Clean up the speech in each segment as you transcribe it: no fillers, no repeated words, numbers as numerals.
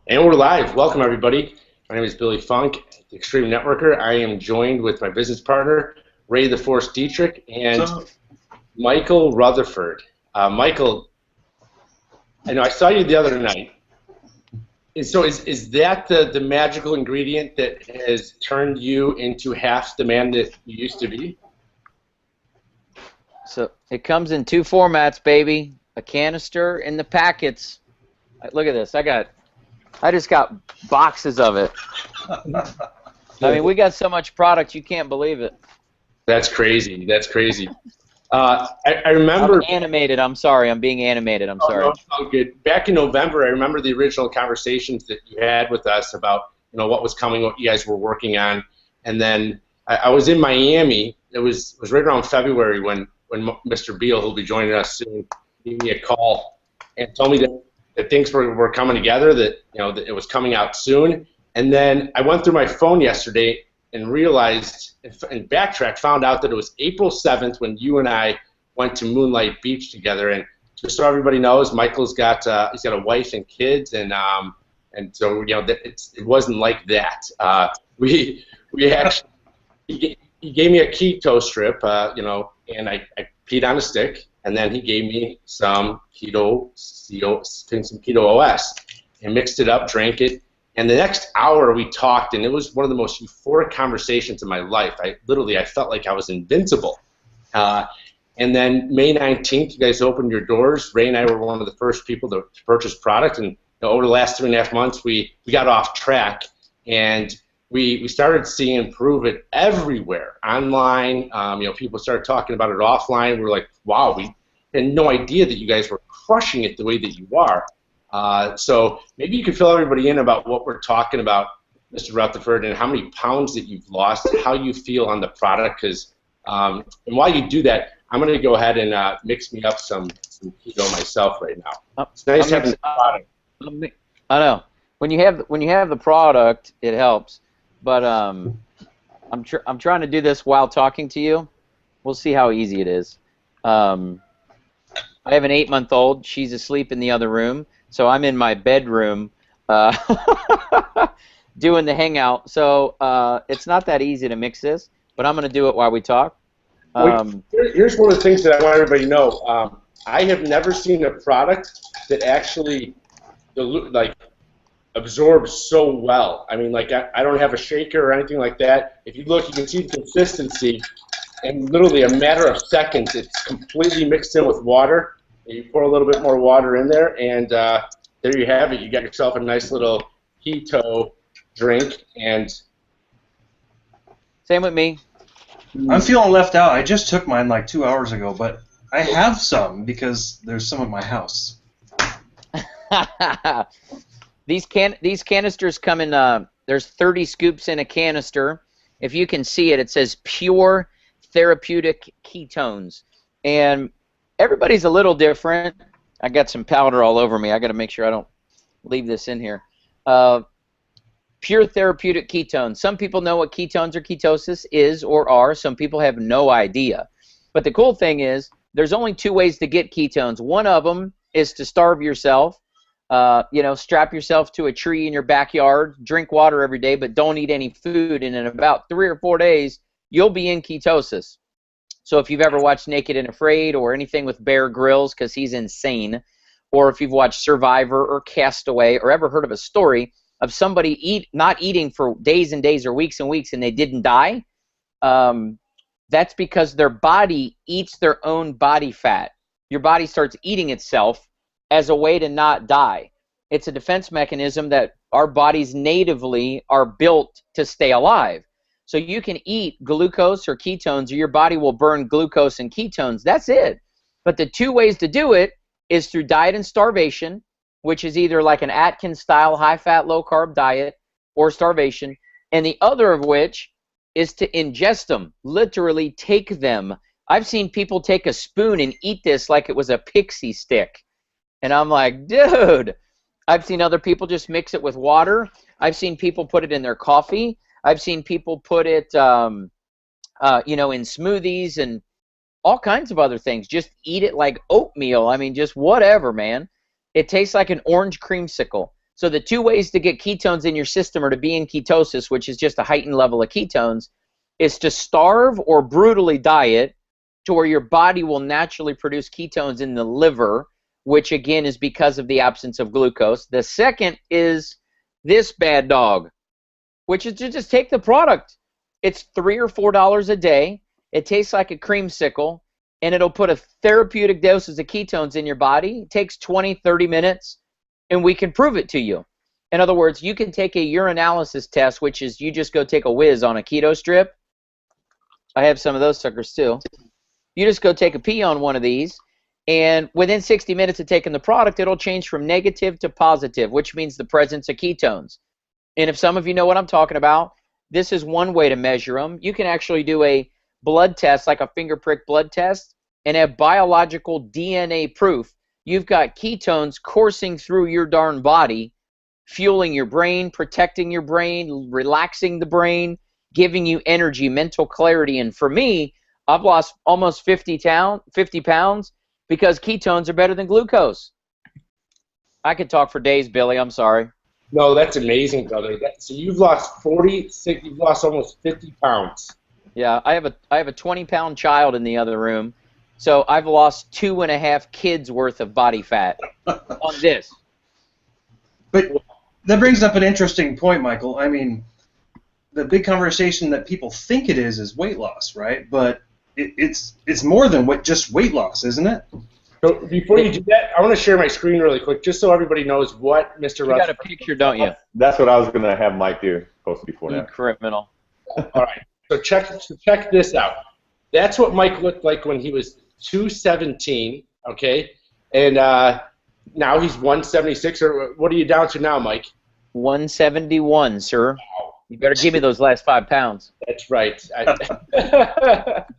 And we're live. Welcome, everybody. My name is Billy Funk, the Extreme Networker. I am joined with my business partner, Ray the Force Dietrich, and So, Michael Rutherford. Michael, I know I saw you the other night. And so is that the magical ingredient that has turned you into half the man that you used to be? So it comes in two formats, baby. A canister and the packets. Look at this. I just got boxes of it. I mean, we got so much product you can't believe it. That's crazy. That's crazy. I I'm remember. animated. I'm sorry. I'm being animated. I'm sorry. No, it's all good. Back in November, I remember the original conversations that you had with us about what was coming, what you guys were working on, and then I was in Miami. It was right around February when Mr. Beal, who'll be joining us soon, gave me a call and told me that things were coming together, that that it was coming out soon. And then I went through my phone yesterday and realized and backtracked, found out that it was April 7th when you and I went to Moonlight Beach together. And just so everybody knows, Michael's got he's got a wife and kids, and so it wasn't like that. We actually he gave me a keto strip, and I peed on a stick, and then he gave me some keto OS, and mixed it up, drank it. And the next hour we talked, and it was one of the most euphoric conversations of my life. I felt like I was invincible. And then May 19th, you guys opened your doors. Ray and I were one of the first people to purchase product, and over the last 3.5 months, we got off track, and we started seeing Pruvit everywhere, online. People started talking about it offline. We were like, wow, we had no idea that you guys were crushing it the way that you are. So maybe you could fill everybody in about what we're talking about, Mr. Rutherford, and how many pounds that you've lost, how you feel on the product. And while you do that, I'm going to go ahead and mix me up some keto myself right now. It's nice having the product. I know. When you have the product, it helps. But I'm trying to do this while talking to you. We'll see how easy it is. I have an 8-month-old. She's asleep in the other room, so I'm in my bedroom doing the hangout. So it's not that easy to mix this, but I'm going to do it while we talk. Here's one of the things that I want everybody to know. I have never seen a product that actually absorbs so well. I mean, I don't have a shaker or anything like that. If you look, you can see the consistency, and literally a matter of seconds, it's completely mixed in with water. You pour a little bit more water in there, and there you have it. You got yourself a nice little keto drink. And same with me. I'm feeling left out. I just took mine like 2 hours ago, but I have some because there's some at my house. These canisters come in. There's 30 scoops in a canister. If you can see it, it says pure therapeutic ketones, and everybody's a little different. I got some powder all over me. I got to make sure I don't leave this in here. Pure therapeutic ketones. Some people know what ketones or ketosis is or are. Some people have no idea. But the cool thing is there's only 2 ways to get ketones. One of them is to starve yourself. Strap yourself to a tree in your backyard, drink water every day, but don't eat any food. And in about 3 or 4 days, you'll be in ketosis. So if you've ever watched Naked and Afraid or anything with Bear Grylls, because he's insane, or if you've watched Survivor or Castaway or ever heard of a story of somebody not eating for days and days or weeks and weeks and they didn't die, that's because their body eats their own body fat. Your body starts eating itself as a way to not die. It's a defense mechanism that our bodies natively are built to stay alive. So you can eat glucose or ketones, or your body will burn glucose and ketones. That's it. But the 2 ways to do it is through diet and starvation, which is either like an Atkins-style high-fat, low-carb diet, or starvation, and the other of which is to ingest them, literally take them. I've seen people take a spoon and eat this like it was a pixie stick. And I'm like, dude. I've seen other people just mix it with water. I've seen people put it in their coffee. I've seen people put it, in smoothies and all kinds of other things. Just eat it like oatmeal. I mean, just whatever, man. It tastes like an orange creamsicle. So the two ways to get ketones in your system or to be in ketosis, which is just a heightened level of ketones, is to starve or brutally diet to where your body will naturally produce ketones in the liver, which again is because of the absence of glucose. The second is this bad dog, which is to just take the product. It's $3 or $4 a day. It tastes like a creamsicle, and it'll put a therapeutic doses of ketones in your body. It takes 20, 30 minutes, and we can prove it to you. In other words, you can take a urinalysis test, which is you just go take a whiz on a keto strip. I have some of those suckers too. You just go take a pee on one of these, and within 60 minutes of taking the product, it'll change from negative to positive, which means the presence of ketones. And if some of you know what I'm talking about, this is one way to measure them. You can actually do a blood test, like a finger prick blood test, and have biological DNA proof. You've got ketones coursing through your darn body, fueling your brain, protecting your brain, relaxing the brain, giving you energy, mental clarity. And for me, I've lost almost 50 pounds because ketones are better than glucose. I could talk for days, Billy. I'm sorry. No, that's amazing, brother. So you've lost you've lost almost 50 pounds. Yeah, I have a 20-pound child in the other room, so I've lost 2.5 kids worth of body fat on this. But that brings up an interesting point, Michael. I mean, the big conversation that people think it is weight loss, right? But it's more than just weight loss, isn't it? So before you do that, I want to share my screen really quick, just so everybody knows what Mr. You got a picture, don't you? That's what I was going to have Mike do, post before You that. criminal. All right. So check this out. That's what Mike looked like when he was 217, okay? And now he's 176. Or what are you down to now, Mike? 171, sir. You better give me those last 5 pounds. That's right.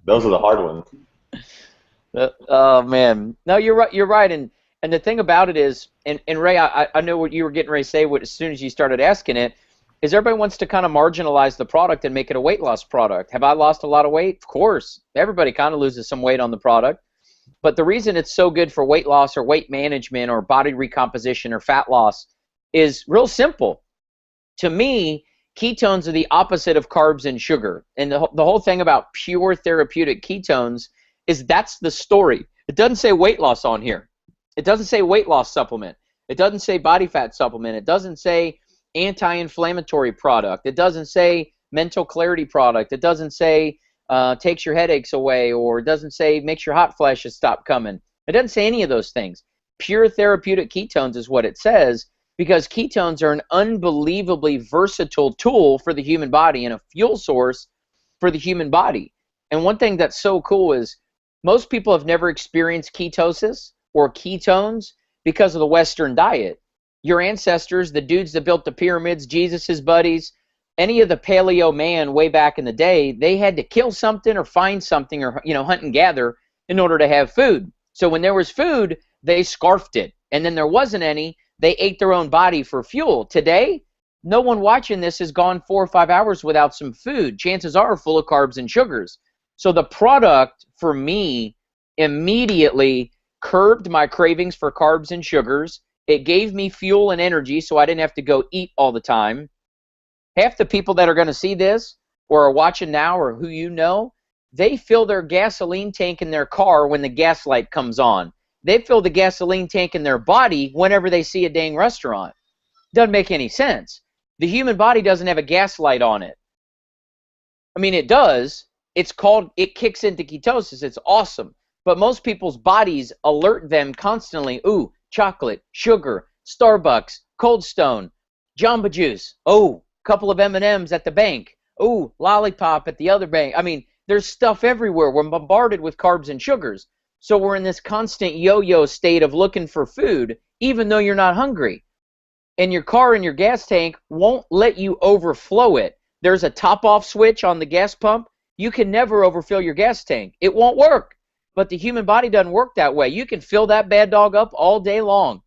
Those are the hard ones. Oh man, no, you're right. You're right, and the thing about it is, and Ray, I know what you were getting ready to say. As soon as you started asking it, is everybody wants to kind of marginalize the product and make it a weight loss product. Have I lost a lot of weight? Of course, everybody kind of loses some weight on the product. But the reason it's so good for weight loss or weight management or body recomposition or fat loss is real simple. To me, ketones are the opposite of carbs and sugar, and the whole thing about pure therapeutic ketones is that's the story. It doesn't say weight loss on here. It doesn't say weight loss supplement. It doesn't say body fat supplement. It doesn't say anti-inflammatory product. It doesn't say mental clarity product. It doesn't say takes your headaches away, or it doesn't say makes your hot flashes stop coming. It doesn't say any of those things. Pure therapeutic ketones is what it says, because ketones are an unbelievably versatile tool for the human body and a fuel source for the human body. And one thing that's so cool is most people have never experienced ketosis or ketones because of the Western diet. Your ancestors, the dudes that built the pyramids, Jesus's buddies, any of the paleo man way back in the day, they had to kill something or find something or hunt and gather in order to have food. So when there was food, they scarfed it. And then there wasn't any, they ate their own body for fuel. Today, no one watching this has gone 4 or 5 hours without some food. Chances are full of carbs and sugars. So the product, for me, immediately curbed my cravings for carbs and sugars. It gave me fuel and energy so I didn't have to go eat all the time. Half the people that are going to see this or are watching now or who you know, they fill their gasoline tank in their car when the gas light comes on. They fill the gasoline tank in their body whenever they see a dang restaurant. Doesn't make any sense. The human body doesn't have a gas light on it. I mean, it does. It kicks into ketosis. It's awesome. But most people's bodies alert them constantly. Ooh, chocolate, sugar, Starbucks, Cold Stone, Jamba Juice. Oh, couple of M&Ms at the bank. Ooh, lollipop at the other bank. I mean, there's stuff everywhere. We're bombarded with carbs and sugars. So we're in this constant yo-yo state of looking for food, even though you're not hungry. And your car and your gas tank won't let you overflow it. There's a top-off switch on the gas pump. You can never overfill your gas tank. It won't work. But the human body doesn't work that way. You can fill that bad dog up all day long.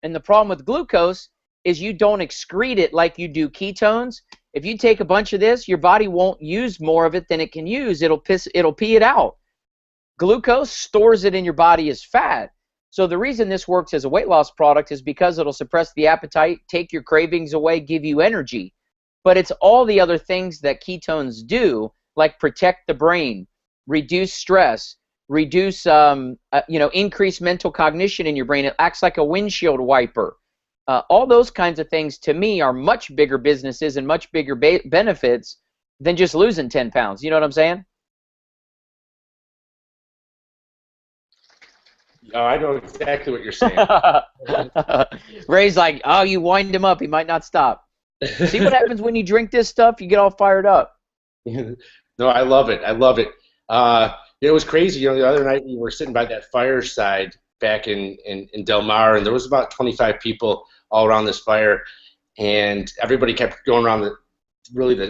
And the problem with glucose is you don't excrete it like you do ketones. If you take a bunch of this, your body won't use more of it than it can use. It'll pee it out. Glucose stores it in your body as fat. So the reason this works as a weight loss product is because it'll suppress the appetite, take your cravings away, give you energy. But it's all the other things that ketones do, like protect the brain, reduce stress, reduce, increase mental cognition in your brain. It acts like a windshield wiper. All those kinds of things, to me, are much bigger businesses and much bigger benefits than just losing 10 pounds. You know what I'm saying? Oh, I know exactly what you're saying. Ray's like, oh, you wind him up. He might not stop. See what happens when you drink this stuff? You get all fired up. No, I love it. I love it. It was crazy. The other night we were sitting by that fireside back in Del Mar, and there was about 25 people all around this fire, and everybody kept going around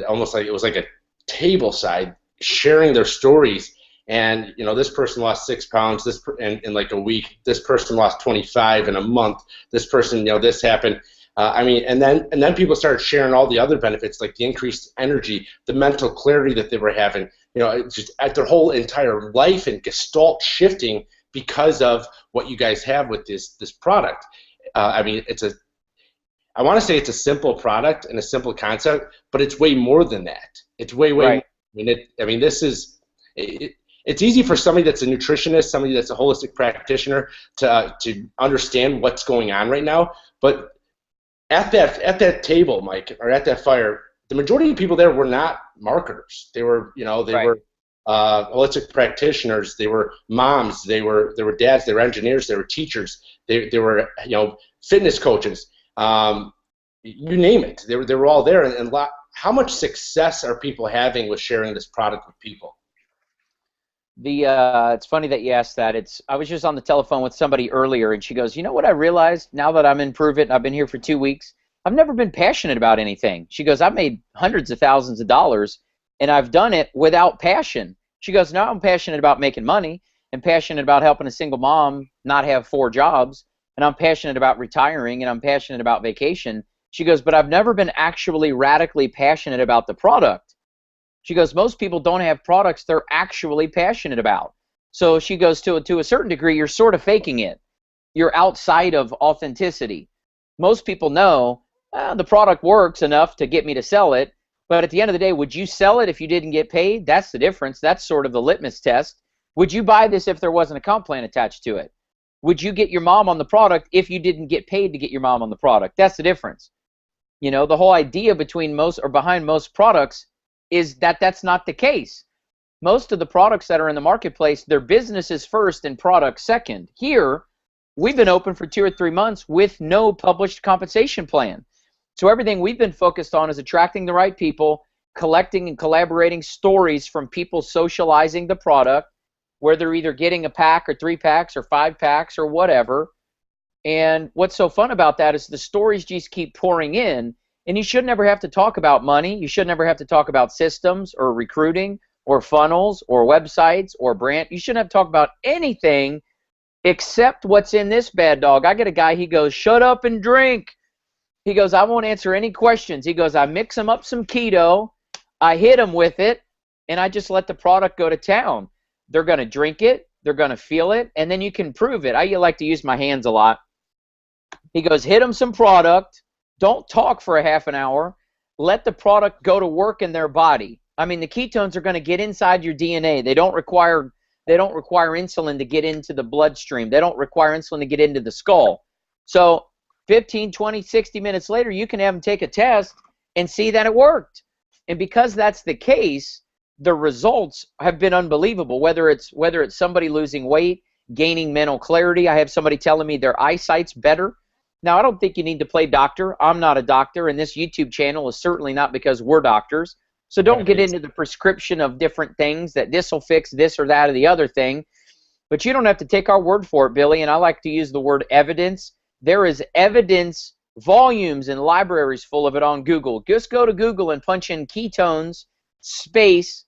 almost like it was like a table side, sharing their stories. And this person lost 6 pounds. In like a week. This person lost 25 in a month. This person, this happened. And then people started sharing all the other benefits, like the increased energy, the mental clarity that they were having. Just at their whole entire life and gestalt shifting because of what you guys have with this product. I want to say it's a simple product and a simple concept, but it's way more than that. It's way right. More. It's easy for somebody that's a nutritionist, somebody that's a holistic practitioner to understand what's going on right now. But at that table, Mike, or at that fire, the majority of people there were not marketers. They were, Right. were holistic practitioners. They were moms. They were dads. They were engineers. They were teachers. They were, fitness coaches. You name it. They were all there. And how much success are people having with sharing this product with people? It's funny that you asked that. I was just on the telephone with somebody earlier, and she goes, you know what I realized now that I'm in Pruvit and I've been here for 2 weeks? I've never been passionate about anything. She goes, I've made hundreds of thousands of dollars, and I've done it without passion. She goes, now I'm passionate about making money and passionate about helping a single mom not have 4 jobs, and I'm passionate about retiring, and I'm passionate about vacation. She goes, but I've never been actually radically passionate about the product. She goes, most people don't have products they're actually passionate about. So she goes, to a certain degree, you're sort of faking it. You're outside of authenticity. Most people know the product works enough to get me to sell it, but at the end of the day, would you sell it if you didn't get paid? That's the difference. That's sort of the litmus test. Would you buy this if there wasn't a comp plan attached to it? Would you get your mom on the product if you didn't get paid to get your mom on the product? That's the difference. The whole idea behind most products is that that's not the case. Most of the products that are in the marketplace, their business is first and product second. Here, we've been open for 2 or 3 months with no published compensation plan. So everything we've been focused on is attracting the right people, collecting and collaborating stories from people socializing the product, where they're either getting a pack or 3 packs or 5 packs or whatever. And what's so fun about that is the stories just keep pouring in. And you should never have to talk about money. You should never have to talk about systems or recruiting or funnels or websites or brand. You shouldn't have to talk about anything except what's in this bad dog. I get a guy, he goes, shut up and drink. He goes, I won't answer any questions. He goes, I mix them up some keto, I hit them with it, and I just let the product go to town. They're going to drink it, they're going to feel it, and then you can prove it. I like to use my hands a lot. He goes, hit them some product. Don't talk for a half an hour. Let the product go to work in their body. I mean, the ketones are going to get inside your DNA. They don't require insulin to get into the bloodstream. They don't require insulin to get into the skull. So 15, 20, 60 minutes later, you can have them take a test and see that it worked. And because that's the case, the results have been unbelievable. Whether it's somebody losing weight, gaining mental clarity. I have somebody telling me their eyesight's better. Now, I don't think you need to play doctor. I'm not a doctor, and this YouTube channel is certainly not because we're doctors. So don't get into the prescription of different things that this will fix this or that or the other thing. But you don't have to take our word for it, Billy, and I like to use the word evidence. There is evidence, volumes and libraries full of it on Google. Just go to Google and punch in ketones space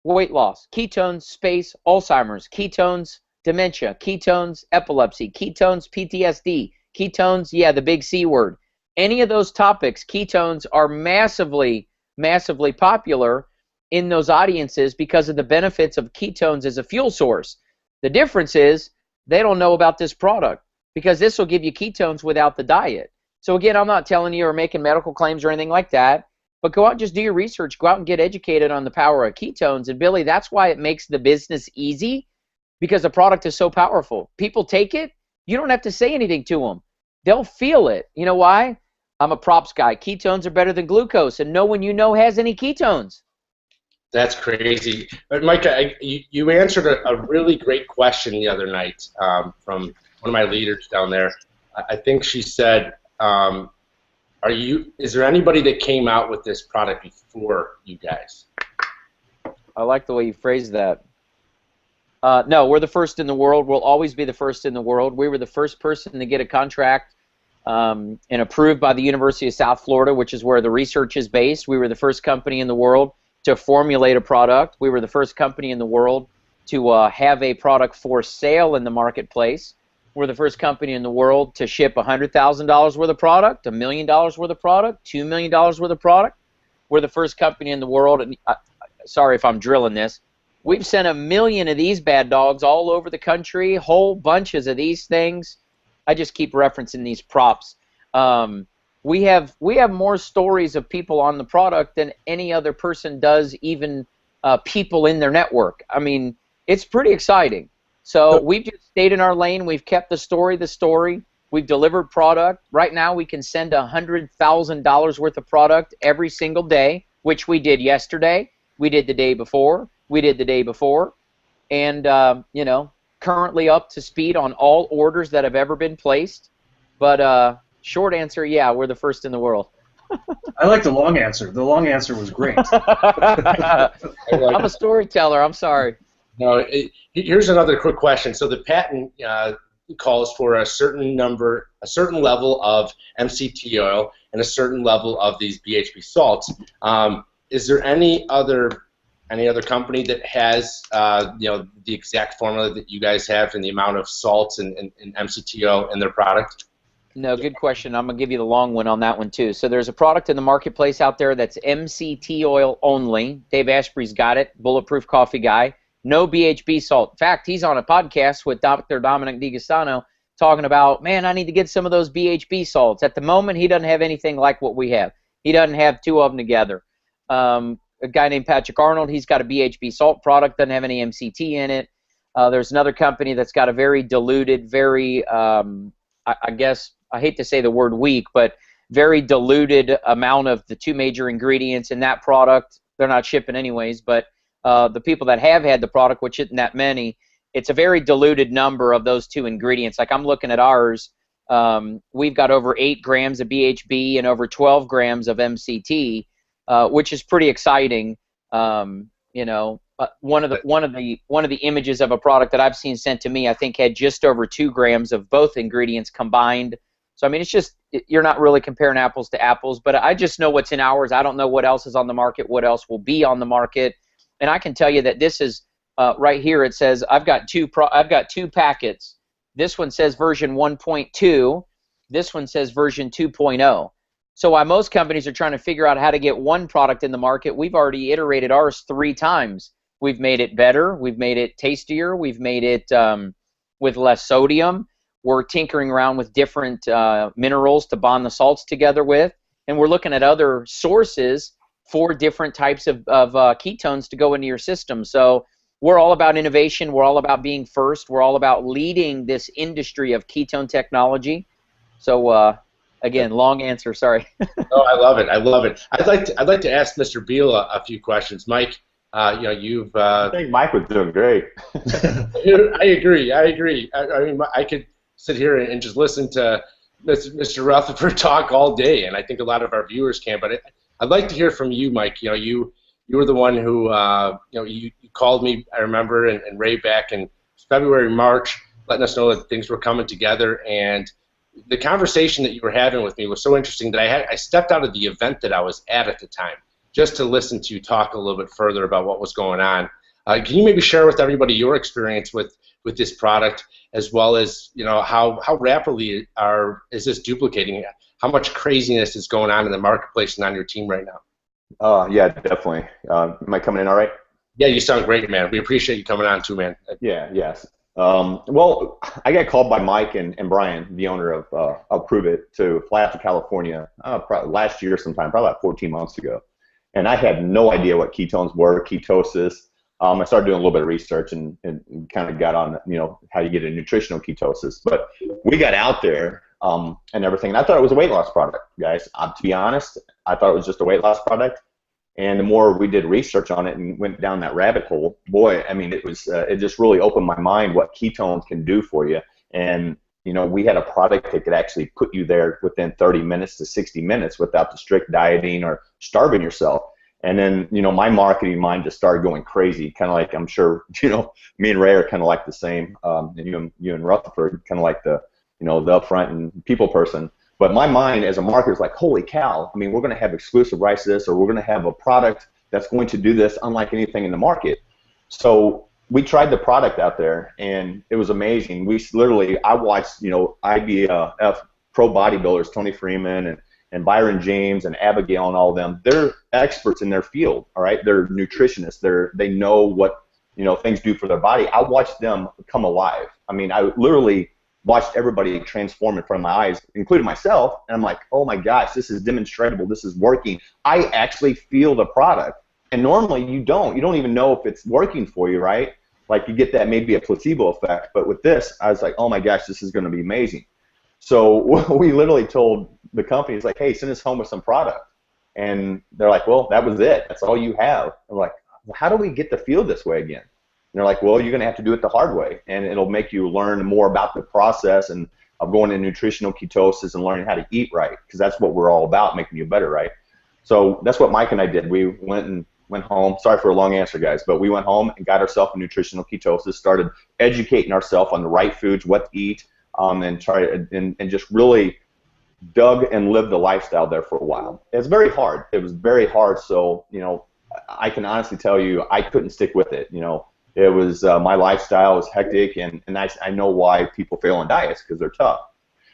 weight loss, ketones space Alzheimer's, ketones dementia, ketones epilepsy, ketones PTSD, ketones, yeah, the big C word. Any of those topics, ketones are massively, massively popular in those audiences because of the benefits of ketones as a fuel source. The difference is they don't know about this product, because this will give you ketones without the diet. So again, I'm not telling you or making medical claims or anything like that, but go out and just do your research. Go out and get educated on the power of ketones. And Billy, that's why it makes the business easy, because the product is so powerful. People take it. You don't have to say anything to them. They'll feel it. You know why? I'm a props guy. Ketones are better than glucose, and no one you know has any ketones. That's crazy. But Mike, you answered a really great question the other night from one of my leaders down there. I think she said, is there anybody that came out with this product before you guys? I like the way you phrased that. No, we're the first in the world. We'll always be the first in the world. We were the first person to get a contract and approved by the University of South Florida, which is where the research is based. We were the first company in the world to formulate a product. We were the first company in the world to have a product for sale in the marketplace. We're the first company in the world to ship $100,000 worth of product, $1 million worth of product, $2 million worth of product. We're the first company in the world, and sorry if I'm drilling this, we've sent 1 million of these bad dogs all over the country, whole bunches of these things. I just keep referencing these props. We have more stories of people on the product than any other person does, even people in their network. I mean, it's pretty exciting. So we've just stayed in our lane. We've kept the story. We've delivered product. Right now we can send $100,000 worth of product every single day, which we did yesterday. We did the day before. We did the day before. And, you know, currently up to speed on all orders that have ever been placed. But short answer, yeah, we're the first in the world. I like the long answer. The long answer was great. I'm a storyteller. I'm sorry. No, here's another quick question. So the patent calls for a certain level of MCT oil and a certain level of these BHB salts. Is there any other company that has you know, the exact formula that you guys have and the amount of salts and MCT oil in their product? No, good question. I'm going to give you the long one on that one, too. So there's a product in the marketplace out there that's MCT oil only. Dave Asprey's got it, Bulletproof Coffee guy. No BHB salt. In fact, he's on a podcast with Dr. Dominic DiGastano talking about, man, I need to get some of those BHB salts. At the moment, he doesn't have anything like what we have. He doesn't have two of them together. A guy named Patrick Arnold, he's got a BHB salt product, doesn't have any MCT in it. There's another company that's got a very diluted, very, I guess, I hate to say the word weak, but very diluted amount of the two major ingredients in that product. They're not shipping anyways, but the people that have had the product, which isn't that many, it's a very diluted number of those two ingredients. Like I'm looking at ours, we've got over 8 grams of BHB and over 12 grams of MCT, which is pretty exciting. You know, one of the images of a product that I've seen sent to me, I think, had just over 2 grams of both ingredients combined. So I mean, it's just, you're not really comparing apples to apples. But I just know what's in ours. I don't know what else is on the market, what else will be on the market. And I can tell you that this is right here. It says I've got two packets. This one says version 1.2. This one says version 2.0. So while most companies are trying to figure out how to get one product in the market, we've already iterated ours 3 times. We've made it better. We've made it tastier. We've made it with less sodium. We're tinkering around with different minerals to bond the salts together with. And we're looking at other sources for different types of ketones to go into your system. So we're all about innovation. We're all about being first. We're all about leading this industry of ketone technology. So again, long answer. Sorry. Oh, I love it. I love it. I'd like to ask Mr. Beal a few questions. Mike, you know, I think Mike was doing great. I agree. I mean, I could sit here and just listen to Mr. Rutherford talk all day, and I think a lot of our viewers can. But I'd like to hear from you, Mike. You know, you were the one who, you know, you called me, I remember, and Ray back in February, March, letting us know that things were coming together. And the conversation that you were having with me was so interesting that I stepped out of the event that I was at the time just to listen to you talk a little bit further about what was going on. Can you maybe share with everybody your experience with this product, as well as, you know, how rapidly is this duplicating? How much craziness is going on in the marketplace and on your team right now? Yeah, definitely. Am I coming in all right? Yeah, you sound great, man. We appreciate you coming on too, man. Yeah, yes. Well, I got called by Mike and Brian, the owner of Pruvit, to fly out to California probably last year sometime, probably about 14 months ago. And I had no idea what ketones were, ketosis. I started doing a little bit of research and kind of got on, how you get a nutritional ketosis. But we got out there and everything, and I thought it was a weight loss product, guys. To be honest, I thought it was just a weight loss product. And the more we did research on it and went down that rabbit hole, boy, I mean, it just really opened my mind what ketones can do for you. And, we had a product that could actually put you there within 30 minutes to 60 minutes without the strict dieting or starving yourself. And then, my marketing mind just started going crazy, kind of like, I'm sure, me and Ray are kind of like the same, and you and Rutherford, kind of like the upfront and people person. But my mind as a marketer is like, holy cow, I mean, we're going to have exclusive rights to this, or we're going to have a product that's going to do this unlike anything in the market. So we tried the product out there, and it was amazing. I watched, IBF pro bodybuilders, Tony Freeman and Byron James and Abigail and all of them. They're experts in their field, all right? They're nutritionists. They know what, things do for their body. I watched them come alive. I mean, I literally watched everybody transform in front of my eyes, including myself, and I'm like, oh my gosh, this is demonstrable, this is working. I actually feel the product, and normally you don't even know if it's working for you, right? Like you get that maybe a placebo effect, but with this, I was like, oh my gosh, this is going to be amazing. So we literally told the company, it's like, hey, send us home with some product, and they're like, well, that was it, that's all you have. I'm like, well, how do we get to feel this way again? And they're like, well, you're going to have to do it the hard way, and it'll make you learn more about the process and of going into nutritional ketosis and learning how to eat right, because that's what we're all about, making you better, right? So that's what Mike and I did. We went home. Sorry for a long answer, guys, but we went home and got ourselves a nutritional ketosis, started educating ourselves on the right foods, what to eat, and just really dug and lived the lifestyle there for a while. It's very hard. It was very hard. So, I can honestly tell you, I couldn't stick with it. It was my lifestyle was hectic, and I know why people fail on diets, because they're tough.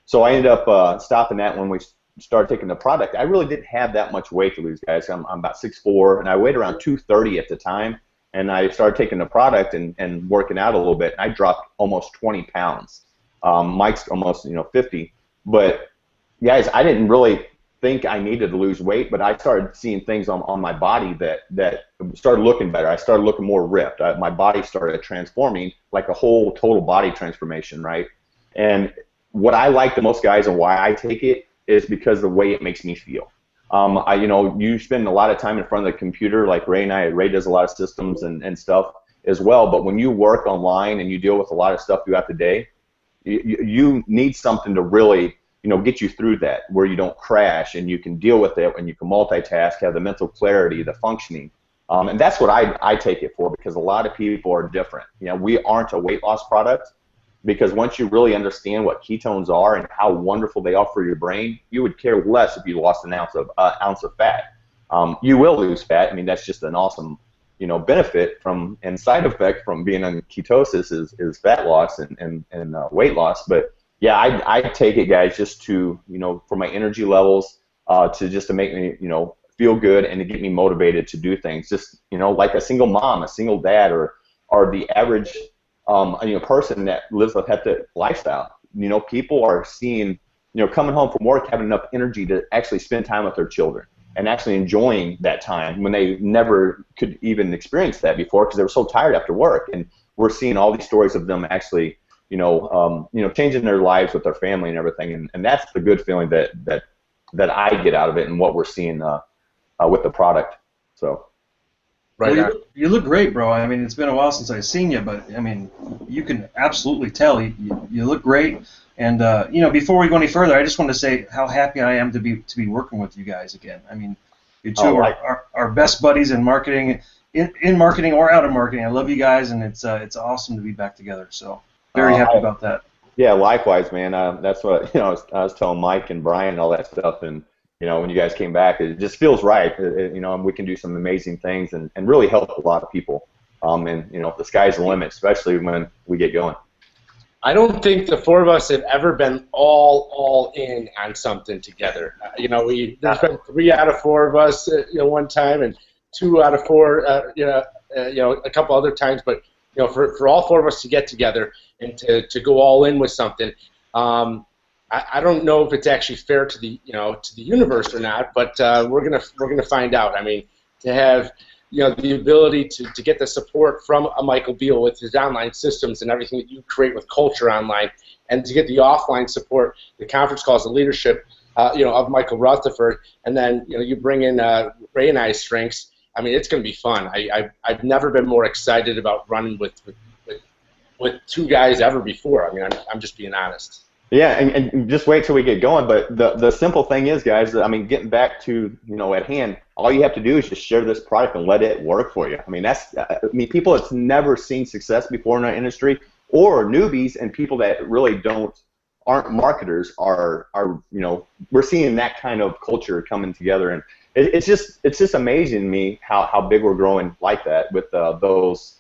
So I ended up stopping that when we started taking the product. I really didn't have that much weight to lose, guys. I'm about 6'4", and I weighed around 230 at the time. And I started taking the product and working out a little bit, and I dropped almost 20 pounds. Mike's almost 50. But guys, I didn't really think I needed to lose weight, but I started seeing things on my body that started looking better. I started looking more ripped. My body started transforming, like a whole total body transformation, right? And what I like the most, guys, and why I take it is because of the way it makes me feel. You spend a lot of time in front of the computer, like Ray and I. Ray does a lot of systems and stuff as well, but when you work online and you deal with a lot of stuff throughout the day, you need something to really get you through that, where you don't crash and you can deal with it and you can multitask, have the mental clarity, the functioning. And that's what I take it for, because a lot of people are different. We aren't a weight loss product, because once you really understand what ketones are and how wonderful they are for your brain, you would care less if you lost an ounce of fat. You will lose fat. I mean, that's just an awesome benefit from and side effect from being on ketosis is fat loss and weight loss. But yeah, I take it, guys, just to, for my energy levels, to make me, feel good and to get me motivated to do things. Just, like a single mom, a single dad, or the average, person that lives a hectic lifestyle. People are seeing, coming home from work, having enough energy to actually spend time with their children and actually enjoying that time when they never could even experience that before, because they were so tired after work. And we're seeing all these stories of them actually changing their lives with their family and everything, and that's the good feeling that I get out of it, and what we're seeing with the product. So, right. Well, you look great, bro. I mean, it's been a while since I've seen you, but I mean, you can absolutely tell you look great. And before we go any further, I just want to say how happy I am to be working with you guys again. I mean, you two are our best buddies in marketing, in marketing or out of marketing. I love you guys, and it's awesome to be back together. So. Very happy about that. Yeah, likewise, man. That's what I was telling Mike and Brian and all that stuff, and when you guys came back, it just feels right. And we can do some amazing things and really help a lot of people. And the sky's the limit, especially when we get going. I don't think the four of us have ever been all in on something together. There's been 3 out of 4 of us, one time, and 2 out of 4, a couple other times, but for all 4 of us to get together and to go all in with something. I don't know if it's actually fair to the universe or not, but we're gonna find out. I mean, to have the ability to get the support from a Michael Beal with his online systems and everything that you create with culture online, and to get the offline support, the conference calls, the leadership, of Michael Rutherford, and then you bring in Ray and I's strengths. I mean, it's going to be fun. I've never been more excited about running with two guys ever before. I mean, I'm just being honest. Yeah, and just wait till we get going. But the simple thing is, guys, I mean, getting back to at hand, all you have to do is just share this product and let it work for you. I mean, people that's never seen success before in our industry, or newbies and people that really aren't marketers are we're seeing that kind of culture coming together, and it's just amazing to me how big we're growing like that with those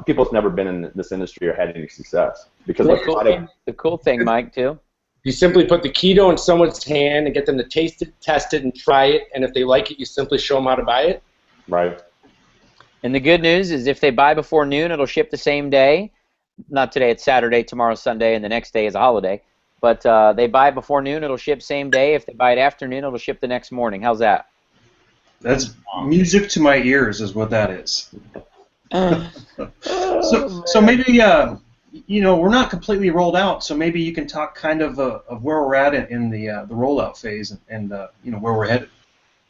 people that's never been in this industry or had any success. Because the cool thing, Mike, too. You simply put the keto in someone's hand and get them to taste it, test it, and try it, and if they like it, you simply show them how to buy it. Right. And the good news is if they buy before noon, it'll ship the same day. Not today, it's Saturday, tomorrow's Sunday, and the next day is a holiday. But they buy it before noon, it'll ship same day. If they buy it afternoon, it'll ship the next morning. How's that? That's music to my ears is what that is. So maybe, we're not completely rolled out, so maybe you can talk kind of where we're at in the rollout phase and where we're headed.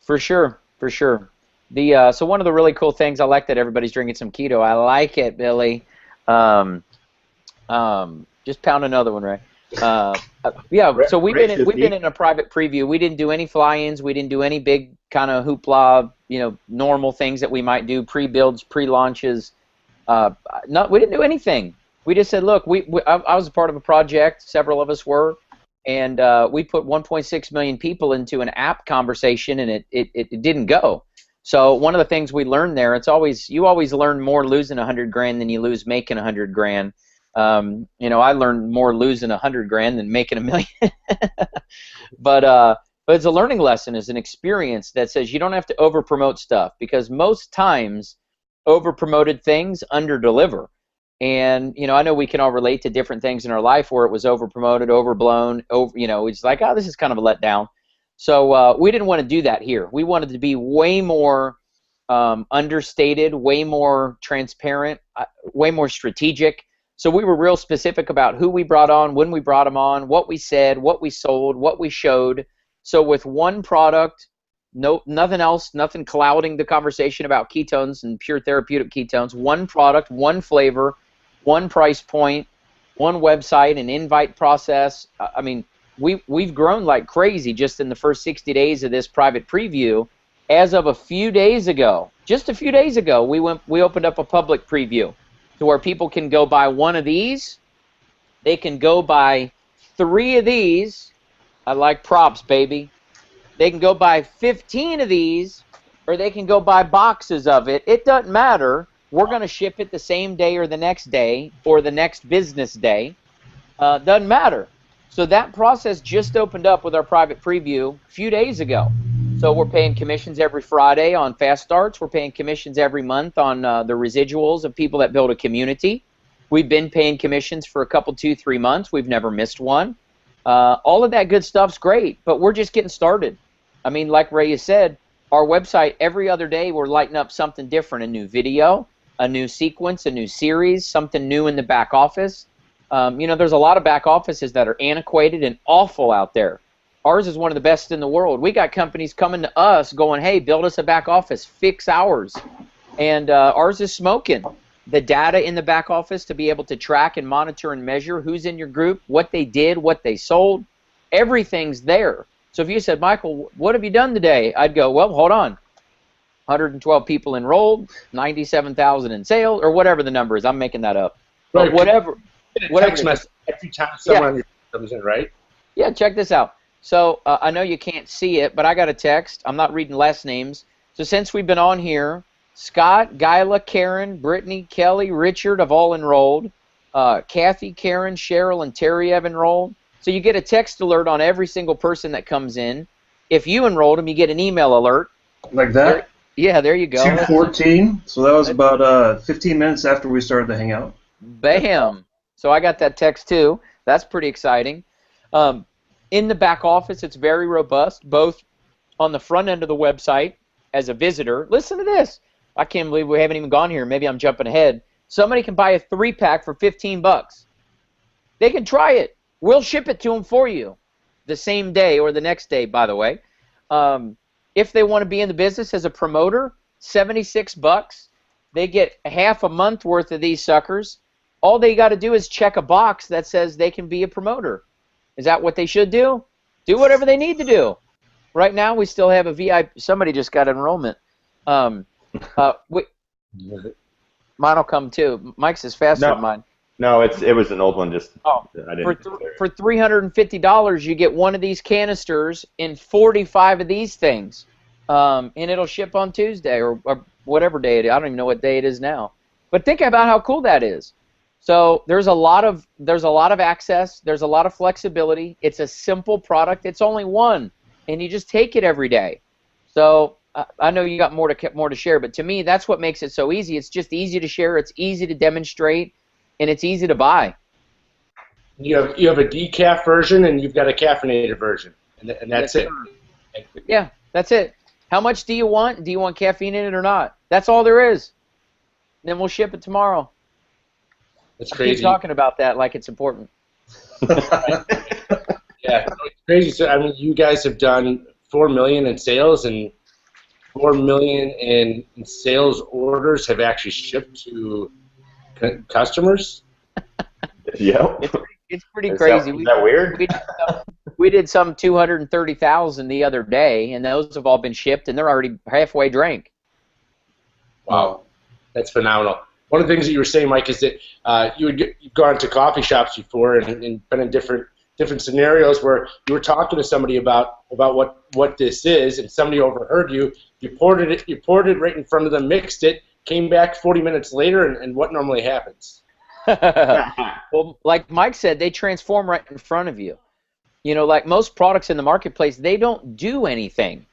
For sure. So one of the really cool things, I like that everybody's drinking some keto. I like it, Billy. Just pound another one, right? So we've been in a private preview. We didn't do any fly-ins. We didn't do any big kind of hoopla, normal things that we might do, pre-builds, pre-launches. We didn't do anything. We just said, look, I was a part of a project. Several of us were, and we put 1.6 million people into an app conversation, and it didn't go. So one of the things we learned there, you always learn more losing 100 grand than you lose making 100 grand. I learned more losing 100 grand than making $1 million. But it's a learning lesson, it's an experience that says you don't have to over promote stuff, because most times over promoted things under deliver. And I know we can all relate to different things in our life where it was over promoted, overblown, it's like, oh, this is kind of a letdown. So we didn't want to do that here. We wanted to be way more understated, way more transparent, way more strategic. So we were real specific about who we brought on, when we brought them on, what we said, what we sold, what we showed. So with one product, nothing else, nothing clouding the conversation about ketones and pure therapeutic ketones, one product, one flavor, one price point, one website, an invite process. I mean, we've grown like crazy just in the first 60 days of this private preview. As of a few days ago, just a few days ago, we opened up a public preview to where people can go buy one of these. They can go buy 3 of these. I like props, baby. They can go buy 15 of these, or they can go buy boxes of it. It doesn't matter. We're going to ship it the same day or the next day or the next business day. Doesn't matter. So that process just opened up with our private preview a few days ago. So we're paying commissions every Friday on fast starts. We're paying commissions every month on the residuals of people that build a community. We've been paying commissions for a couple, 2-3 months. We've never missed one. All of that good stuff's great, but we're just getting started. I mean, like Ray has said, our website, every other day we're lighting up something different, a new video, a new sequence, a new series, something new in the back office. There's a lot of back offices that are antiquated and awful out there. Ours is one of the best in the world. We got companies coming to us going, hey, build us a back office, fix ours. And ours is smoking. The data in the back office to be able to track and monitor and measure who's in your group, what they did, what they sold, everything's there. So if you said, Michael, what have you done today? I'd go, well, hold on. 112 people enrolled, 97,000 in sales, or whatever the number is. I'm making that up. But whatever. Text message every time someone comes in, right? Yeah, check this out. So I know you can't see it, but I got a text. I'm not reading last names. So since we've been on here, Scott, Gyla, Karen, Brittany, Kelly, Richard have all enrolled. Kathy, Karen, Cheryl, and Terry have enrolled. So you get a text alert on every single person that comes in. If you enrolled them, you get an email alert. Like that? There you go. 2:14. So that was about 15 minutes after we started the hangout. Bam. So I got that text too. That's pretty exciting. In the back office, it's very robust, both on the front end of the website as a visitor. Listen to this. I can't believe we haven't even gone here. Maybe I'm jumping ahead. Somebody can buy a 3-pack for $15. They can try it. We'll ship it to them for you the same day or the next day, by the way. If they want to be in the business as a promoter, $76. They get half a month worth of these suckers. All they got to do is check a box that says they can be a promoter. Is that what they should do? Do whatever they need to do. Right now, we still have a VIP. Somebody just got enrollment. Mine will come too. Mike's is faster than mine. No, it was an old one. Just I didn't. For $350, you get one of these canisters in 45 of these things, and it'll ship on Tuesday or whatever day it is. I don't even know what day it is now. But think about how cool that is. So there's a lot of access. There's a lot of flexibility. It's a simple product. It's only one, and you just take it every day. So I know you got more to share, but to me, that's what makes it so easy. It's just easy to share. It's easy to demonstrate, and it's easy to buy. You have a decaf version, and you've got a caffeinated version, and that's it. Yeah, that's it. How much do you want? Do you want caffeine in it or not? That's all there is. Then we'll ship it tomorrow. That's crazy. I keep talking about that like it's important. Yeah, it's crazy. So I mean, you guys have done $4 million in sales, and $4 million in sales orders have actually shipped to customers. Yeah, it's pretty crazy. Is that weird? We did some 230,000 the other day, and those have all been shipped, and they're already halfway drank. Wow, that's phenomenal. One of the things that you were saying, Mike, is that you've gone to coffee shops before and been in different scenarios where you were talking to somebody about what this is, and somebody overheard you. You poured it right in front of them, mixed it, came back 40 minutes later, and what normally happens? Well, like Mike said, they transform right in front of you. You know, like most products in the marketplace, they don't do anything.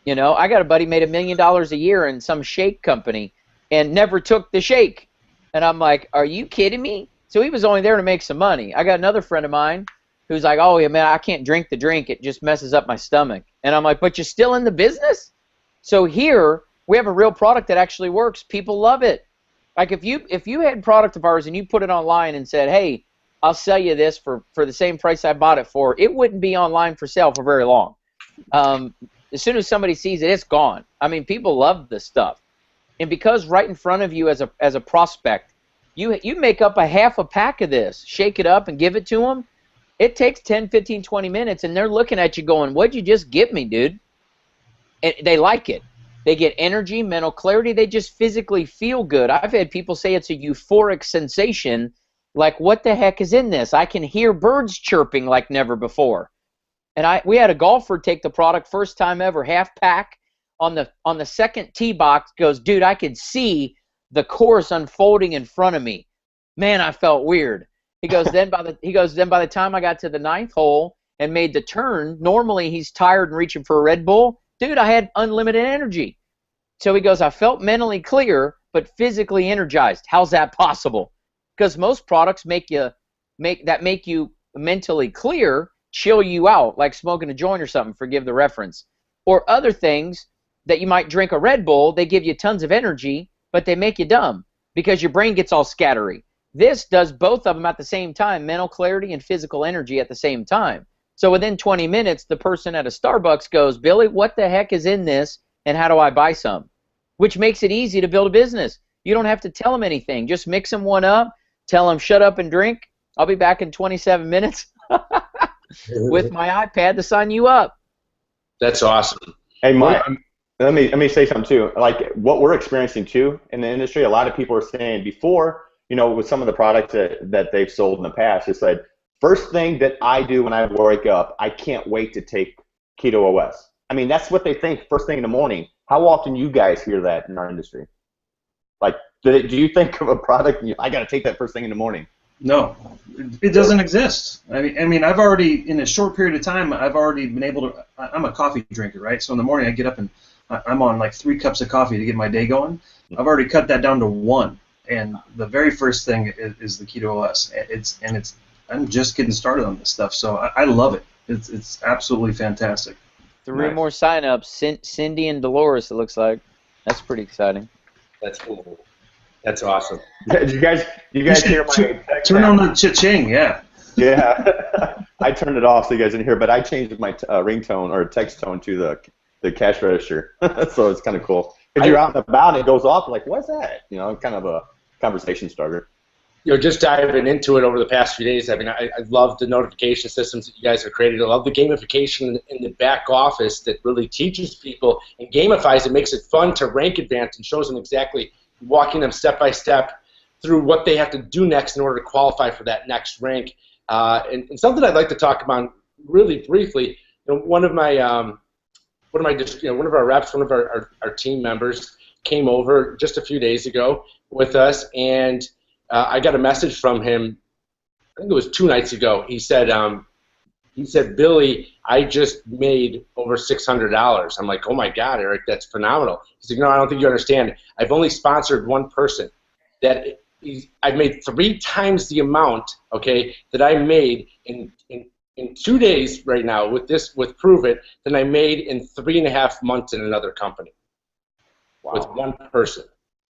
You know, I got a buddy made $1 million a year in some shake company and never took the shake. And I'm like, are you kidding me? So he was only there to make some money. I got another friend of mine who's like, oh, yeah, man, I can't drink the drink. It just messes up my stomach. And I'm like, but you're still in the business? So here, we have a real product that actually works. People love it. Like if you had product of ours and you put it online and said, hey, I'll sell you this for the same price I bought it for, it wouldn't be online for sale for very long. As soon as somebody sees it, it's gone. I mean, people love this stuff. And because right in front of you as a prospect, you make up a half a pack of this, shake it up and give it to them, it takes 10, 15, 20 minutes, and they're looking at you going, what'd you just get me, dude? And they like it. They get energy, mental clarity. They just physically feel good. I've had people say it's a euphoric sensation, like, what the heck is in this? I can hear birds chirping like never before. And we had a golfer take the product first time ever, half pack, on the second tee box, goes, dude, I could see the course unfolding in front of me. Man, I felt weird. He goes, then by the time I got to the 9th hole and made the turn, normally he's tired and reaching for a Red Bull. Dude, I had unlimited energy. So he goes, I felt mentally clear, but physically energized. How's that possible? Because most products make you mentally clear, chill you out, like smoking a joint or something, forgive the reference. Or other things that you might drink a Red Bull, they give you tons of energy, but they make you dumb because your brain gets all scattery. This does both of them at the same time, mental clarity and physical energy at the same time. So within 20 minutes, the person at a Starbucks goes, Billy, what the heck is in this, and how do I buy some? Which makes it easy to build a business. You don't have to tell them anything. Just mix them one up, tell them shut up and drink. I'll be back in 27 minutes with my iPad to sign you up. That's awesome. Hey, Mike, let me say something too. Like what we're experiencing too in the industry, a lot of people are saying before, you know, with some of the products that they've sold in the past, it's like, first thing that I do when I wake up, I can't wait to take Keto OS. I mean, that's what they think first thing in the morning. How often you guys hear that in our industry? Like, do you think of a product, I got to take that first thing in the morning? No, it doesn't exist. I mean, I've already, in a short period of time, I've already been able to, I'm a coffee drinker, right? So in the morning I get up and I'm on like 3 cups of coffee to get my day going. I've already cut that down to 1. and the very first thing is the Keto OS. I'm just getting started on this stuff, so I love it. It's absolutely fantastic. 3 more sign-ups. Cindy and Dolores, it looks like. That's pretty exciting. That's cool. That's awesome. Did you guys hear my text? Turn on the cha-ching, yeah. Yeah. I turned it off so you guys didn't hear, but I changed my ringtone or text tone to the cash register, so it's kind of cool. If you're out and about and it goes off, like, what's that? You know, kind of a conversation starter. You know, just diving into it over the past few days, I mean, I love the notification systems that you guys have created. I love the gamification in the back office that really teaches people and gamifies it, makes it fun to rank advance and shows them exactly, walking them step by step through what they have to do next in order to qualify for that next rank. And something I'd like to talk about really briefly, you know, one of our reps, one of our team members came over just a few days ago with us, and I got a message from him, I think it was 2 nights ago. He said, Billy, I just made over $600. I'm like, oh my God, Eric, that's phenomenal. He's like, no, I don't think you understand. I've only sponsored one person. I've made 3 times the amount, okay, that I made in 2 days right now with Pruvit than I made in 3.5 months in another company. Wow. With one person.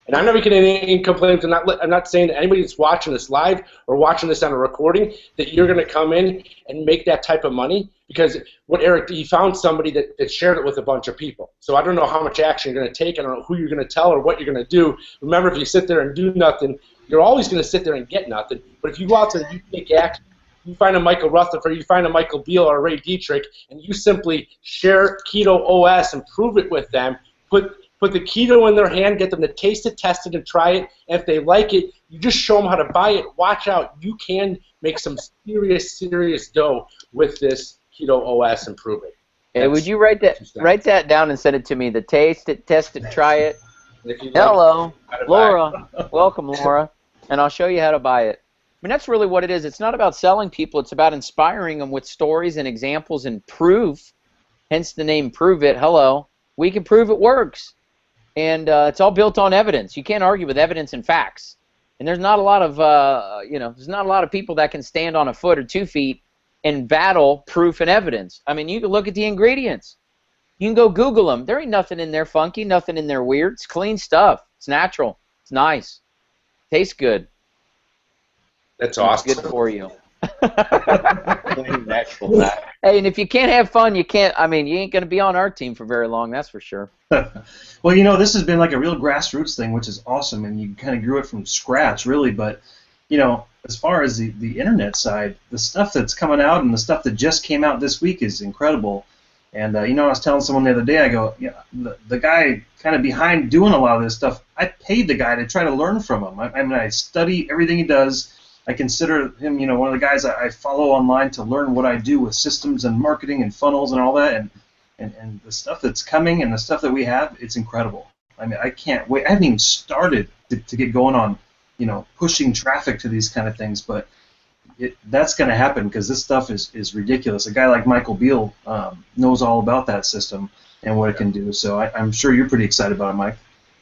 And I'm not making any complaints. I'm not saying that anybody that's watching this live or watching this on a recording that you're going to come in and make that type of money, because what Eric, he found somebody that shared it with a bunch of people. So I don't know how much action you're going to take. I don't know who you're going to tell or what you're going to do. Remember, if you sit there and do nothing, you're always going to sit there and get nothing. But if you go out there and you take action, you find a Michael Rutherford, you find a Michael Beal or a Ray Dietrich, and you simply share Keto OS and prove it with them, put the keto in their hand, get them to taste it, test it, and try it. And if they like it, you just show them how to buy it. Watch out. You can make some serious dough with this Keto OS and prove it. Hey, would you write that down and send it to me? The taste it, test it, try it. Hello, Laura. Welcome, Laura. And I'll show you how to buy it. I mean, that's really what it is. It's not about selling people. It's about inspiring them with stories and examples and proof, hence the name Prove It. Hello. We can prove it works. And it's all built on evidence. You can't argue with evidence and facts. And there's not a lot of, there's not a lot of people that can stand on a foot or 2 feet and battle proof and evidence. I mean, you can look at the ingredients. You can go Google them. There ain't nothing in there funky, nothing in there weird. It's clean stuff. It's natural. It's nice. Tastes good. That's awesome. It's good for you. Hey, and if you can't have fun, you can't. I mean, you ain't gonna be on our team for very long. That's for sure. Well, you know, this has been like a real grassroots thing, which is awesome, and you kind of grew it from scratch, really. But you know, as far as the internet side, the stuff that's coming out and the stuff that just came out this week is incredible. And you know, I was telling someone the other day, I go, yeah, the guy kind of behind doing a lot of this stuff, I paid the guy to try to learn from him. I mean, I study everything he does. I consider him, you know, one of the guys I follow online to learn what I do with systems and marketing and funnels and all that. And the stuff that's coming and the stuff that we have, it's incredible. I mean, I can't wait. I haven't even started to get going on, you know, pushing traffic to these kind of things, but that's going to happen because this stuff is ridiculous. A guy like Michael Beal knows all about that system and what it can do. So I'm sure you're pretty excited about it, Mike.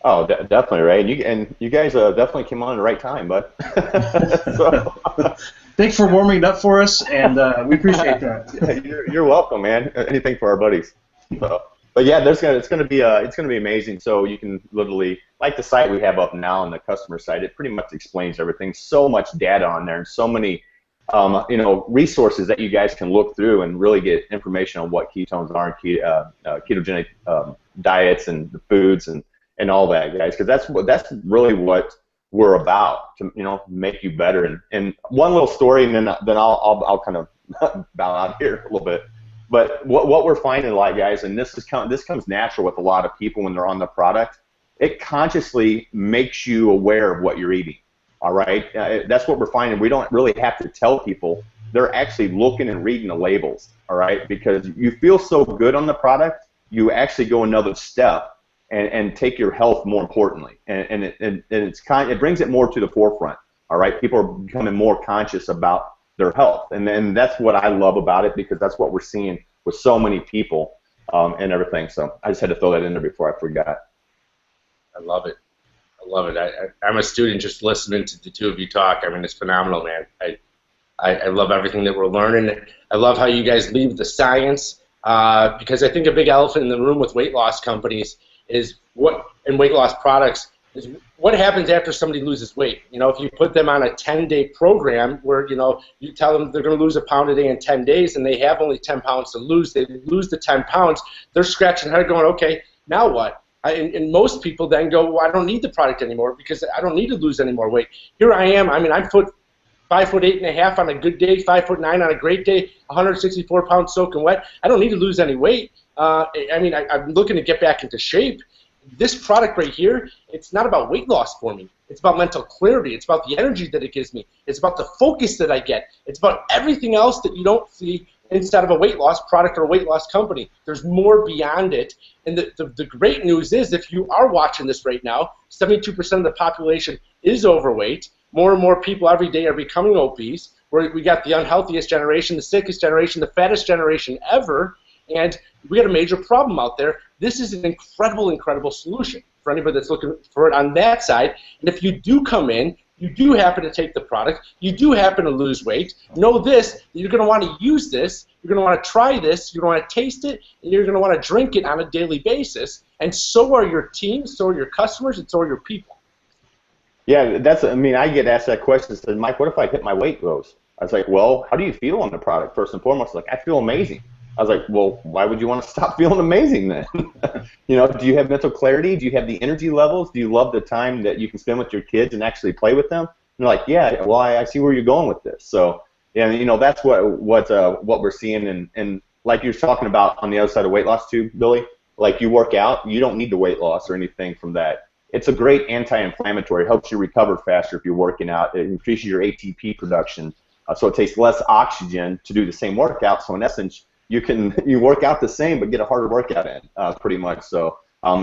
Oh, definitely, right. And you guys definitely came on at the right time, bud. So. Thanks for warming it up for us, and we appreciate that. You're welcome, man. Anything for our buddies. So, but yeah, it's gonna be amazing. So you can literally, like the site we have up now on the customer site, it pretty much explains everything. So much data on there, and so many resources that you guys can look through and really get information on what ketones are and ketogenic diets and the foods and all that, guys, because that's really what we're about, to make you better. And one little story, and then I'll kind of bow out here a little bit. But what we're finding a lot, guys, and this comes natural with a lot of people when they're on the product, it consciously makes you aware of what you're eating. All right, that's what we're finding. We don't really have to tell people; they're actually looking and reading the labels. All right, because you feel so good on the product, you actually go another step and take your health more importantly, and it brings it more to the forefront. All right, people are becoming more conscious about their health, and then that's what I love about it, because that's what we're seeing with so many people and everything. So I just had to throw that in there before I forgot. I love it. I love it. I'm a student just listening to the two of you talk. I mean, it's phenomenal, man. I love everything that we're learning. I love how you guys leave the science because I think a big elephant in the room with weight loss companies is and weight loss products is what happens after somebody loses weight. You know, if you put them on a 10-day program where, you know, you tell them they're going to lose a pound a day in 10 days and they have only 10 pounds to lose, they lose the 10 pounds, they're scratching their head going, okay, now what? And most people then go, well, I don't need the product anymore because I don't need to lose any more weight. Here I am. I mean, I'm 5'8.5" on a good day, 5'9" on a great day, 164 pounds soaking wet. I don't need to lose any weight. I mean, I'm looking to get back into shape. This product right here, it's not about weight loss for me. It's about mental clarity. It's about the energy that it gives me. It's about the focus that I get. It's about everything else that you don't see inside of a weight loss product or a weight loss company. There's more beyond it. And the great news is, if you are watching this right now, 72% of the population is overweight. More and more people every day are becoming obese. We got the unhealthiest generation, the sickest generation, the fattest generation ever, and we got a major problem out there. This is an incredible, incredible solution for anybody that's looking for it on that side. And if you do come in, you do happen to take the product, you do happen to lose weight, know this, you're going to want to use this, you're going to want to try this, you're going to want to taste it, and you're going to want to drink it on a daily basis, and so are your team, so are your customers, and so are your people. Yeah, I mean, I get asked that question. Said, Mike, what if I hit my weight goals? I was like, well, how do you feel on the product? First and foremost, like, I feel amazing. I was like, well, why would you want to stop feeling amazing then? You know, do you have mental clarity? Do you have the energy levels? Do you love the time that you can spend with your kids and actually play with them? And they're like, yeah, well, I see where you're going with this. So, yeah, you know, that's what we're seeing. And like you're talking about on the other side of weight loss too, Billy, like you work out, you don't need the weight loss or anything from that. It's a great anti-inflammatory. It helps you recover faster if you're working out. It increases your ATP production, so it takes less oxygen to do the same workout. So in essence, you work out the same but get a harder workout in, pretty much. So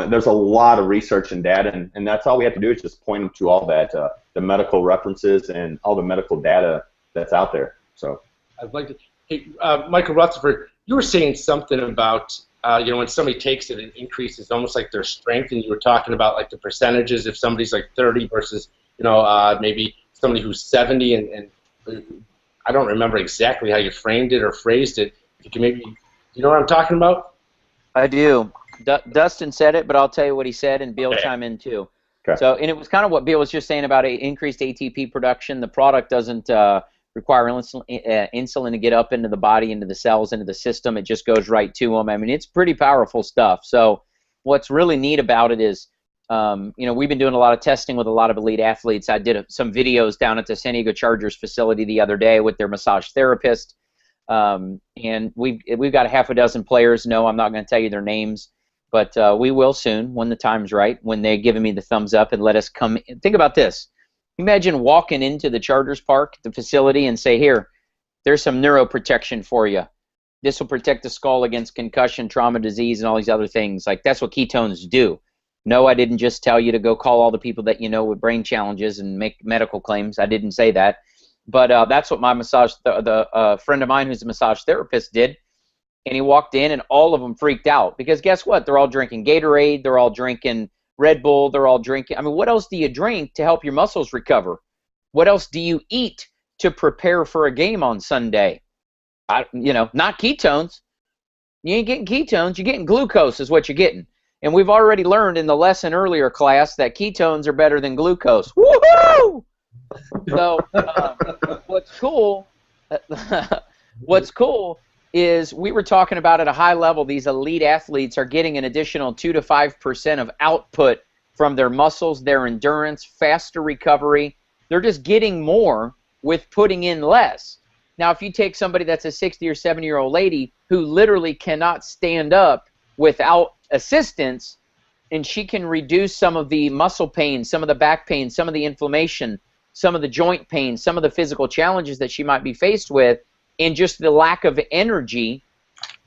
there's a lot of research and data, and that's all we have to do is just point them to all that, the medical references and all the medical data that's out there. So I'd like to. Hey, Michael Rutherford, you were saying something about you know, when somebody takes it, it increases almost like their strength, and you were talking about like the percentages. If somebody's like 30 versus, you know, maybe somebody who's 70, and I don't remember exactly how you framed it or phrased it. You can maybe, you know what I'm talking about? I do. Dustin said it, but I'll tell you what he said, and Bill chime in too. Okay. So, and it was kind of what Bill was just saying about increased ATP production. The product doesn't require insulin to get up into the body, into the cells, into the system. It just goes right to them. I mean, it's pretty powerful stuff. So what's really neat about it is, you know, we've been doing a lot of testing with a lot of elite athletes. I did some videos down at the San Diego Chargers facility the other day with their massage therapist. And we've got a half a dozen players. No, I'm not going to tell you their names, but we will soon when the time's right, when they're giving me the thumbs up and let us come. Think about this. Imagine walking into the Chargers Park, the facility, and say, here, there's some neuroprotection for you. This will protect the skull against concussion, trauma, disease, and all these other things. Like, that's what ketones do. No, I didn't just tell you to go call all the people that you know with brain challenges and make medical claims. I didn't say that. But that's what my the friend of mine who's a massage therapist did. And he walked in, and all of them freaked out. Because guess what? They're all drinking Gatorade. They're all drinking Red Bull. They're all drinking. I mean, what else do you drink to help your muscles recover? What else do you eat to prepare for a game on Sunday? You know, not ketones. You ain't getting ketones. You're getting glucose is what you're getting. And we've already learned in the lesson earlier class that ketones are better than glucose. Woohoo! So what's cool is we were talking about at a high level, these elite athletes are getting an additional 2 to 5% of output from their muscles, their endurance, faster recovery. They're just getting more with putting in less. Now, if you take somebody that's a 60 or 70-year-old lady who literally cannot stand up without assistance, and she can reduce some of the muscle pain, some of the back pain, some of the inflammation, some of the joint pain, some of the physical challenges that she might be faced with, and just the lack of energy,